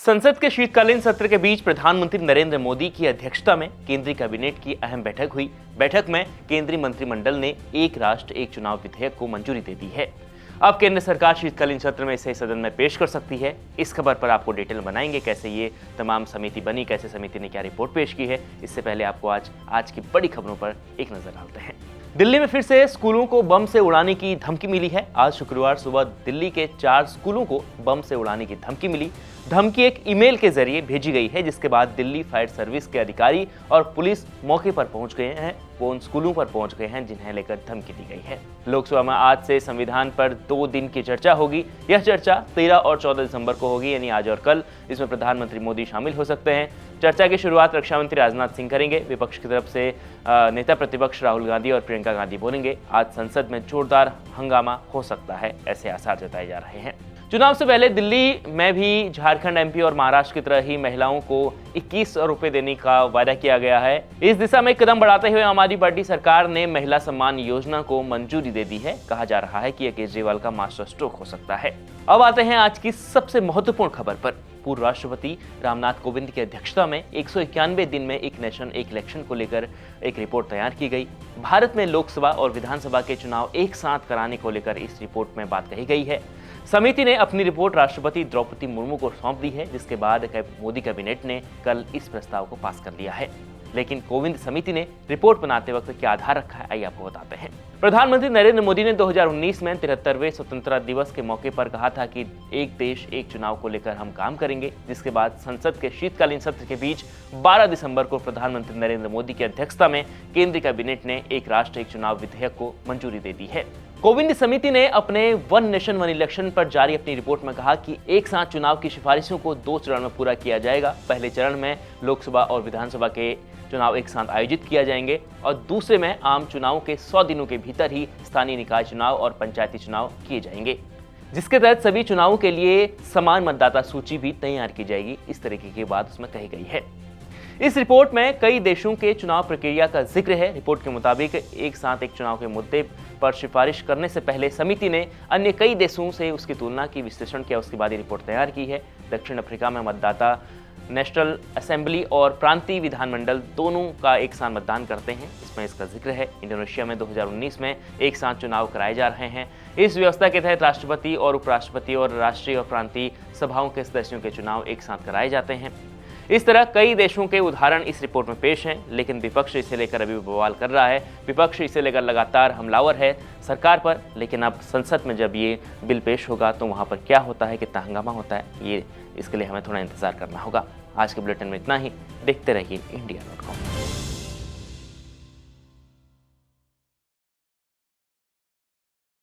संसद के शीतकालीन सत्र के बीच प्रधानमंत्री नरेंद्र मोदी की अध्यक्षता में केंद्रीय कैबिनेट की अहम बैठक हुई। बैठक में केंद्रीय मंत्रिमंडल ने एक राष्ट्र एक चुनाव विधेयक को मंजूरी दे दी है। अब केंद्र सरकार शीतकालीन सत्र में इसे सदन में पेश कर सकती है। इस खबर पर आपको डिटेल बनाएंगे, कैसे ये तमाम समिति बनी, कैसे समिति ने क्या रिपोर्ट पेश की है। इससे पहले आपको आज की बड़ी खबरों पर एक नजर डालते हैं। दिल्ली में फिर से स्कूलों को बम से उड़ाने की धमकी मिली है। आज शुक्रवार सुबह दिल्ली के 4 स्कूलों को बम से उड़ाने की धमकी मिली। धमकी एक ईमेल के जरिए भेजी गई है, जिसके बाद दिल्ली फायर सर्विस के अधिकारी और पुलिस मौके पर पहुंच गए हैं। वो उन स्कूलों पर पहुंच गए हैं जिन्हें लेकर धमकी दी गई है। लोकसभा में आज से संविधान पर 2 दिन की चर्चा होगी। यह चर्चा 13 और 14 दिसंबर को होगी, यानी आज और कल। इसमें प्रधानमंत्री मोदी शामिल हो सकते हैं। चर्चा की शुरुआत रक्षा मंत्री राजनाथ सिंह करेंगे। विपक्ष की तरफ से नेता प्रतिपक्ष राहुल गांधी और प्रियंका गांधी बोलेंगे। आज संसद में जोरदार हंगामा हो सकता है, ऐसे आसार जताए जा रहे हैं। चुनाव से पहले दिल्ली में भी झारखंड, एमपी और महाराष्ट्र की तरह ही महिलाओं को 2100 रुपए देने का वादा किया गया है। इस दिशा में कदम बढ़ाते हुए आम आदमी पार्टी सरकार ने महिला सम्मान योजना को मंजूरी दे दी है। कहा जा रहा है कि यह केजरीवाल का मास्टर स्ट्रोक हो सकता है। अब आते हैं आज की सबसे महत्वपूर्ण खबर पर। पूर्व राष्ट्रपति रामनाथ कोविंद की अध्यक्षता में 191 दिन में एक नेशन एक इलेक्शन को लेकर एक रिपोर्ट तैयार की गई। भारत में लोकसभा और विधानसभा के चुनाव एक साथ कराने को लेकर इस रिपोर्ट में बात कही गई है। समिति ने अपनी रिपोर्ट राष्ट्रपति द्रौपदी मुर्मू को सौंप दी है, जिसके बाद मोदी कैबिनेट ने कल इस प्रस्ताव को पास कर लिया है। लेकिन कोविंद समिति ने रिपोर्ट बनाते वक्त क्या आधार रखा है, आइए आपको बताते हैं। प्रधानमंत्री नरेंद्र मोदी ने 2019 में 73वें स्वतंत्रता दिवस के मौके पर कहा था कि एक देश एक चुनाव को लेकर हम काम करेंगे, जिसके बाद संसद के शीतकालीन सत्र के बीच 12 दिसंबर को प्रधानमंत्री नरेंद्र मोदी की अध्यक्षता में केंद्रीय कैबिनेट ने एक राष्ट्र एक चुनाव विधेयक को मंजूरी दे दी है। कोविंद समिति ने अपने वन नेशन वन इलेक्शन पर जारी अपनी रिपोर्ट में कहा कि एक साथ चुनाव की सिफारिशों को 2 चरण में पूरा किया जाएगा। पहले चरण में लोकसभा और विधानसभा के चुनाव एक साथ आयोजित किया जाएंगे और दूसरे में आम चुनाव के 100 दिनों के भीतर ही स्थानीय निकाय चुनाव और पंचायती चुनाव किए जाएंगे, जिसके तहत सभी चुनावों के लिए समान मतदाता सूची भी तैयार की जाएगी। इस तरीके की बात उसमें कही गई है। इस रिपोर्ट में कई देशों के चुनाव प्रक्रिया का जिक्र है। रिपोर्ट के मुताबिक एक साथ एक चुनाव के मुद्दे पर सिफारिश करने से पहले समिति ने अन्य कई देशों से उसकी तुलना की, विश्लेषण किया, उसके बाद ये रिपोर्ट तैयार की है। दक्षिण अफ्रीका में मतदाता नेशनल असेंबली और प्रांतीय विधानमंडल दोनों का एक साथ मतदान करते हैं, इसमें इसका जिक्र है। इंडोनेशिया में 2019 में एक साथ चुनाव कराए जा रहे हैं। इस व्यवस्था के तहत राष्ट्रपति और उपराष्ट्रपति और राष्ट्रीय और प्रांतीय सभाओं के सदस्यों के चुनाव एक साथ कराए जाते हैं। इस तरह कई देशों के उदाहरण इस रिपोर्ट में पेश हैं, लेकिन विपक्ष इसे लेकर अभी बवाल कर रहा है। विपक्ष इसे लेकर लगातार हमलावर है सरकार पर। लेकिन अब संसद में जब ये बिल पेश होगा तो वहाँ पर क्या होता है, कितना हंगामा होता है, ये इसके लिए हमें थोड़ा इंतजार करना होगा। आज के बुलेटिन में इतना ही। देखते रहिए India.com।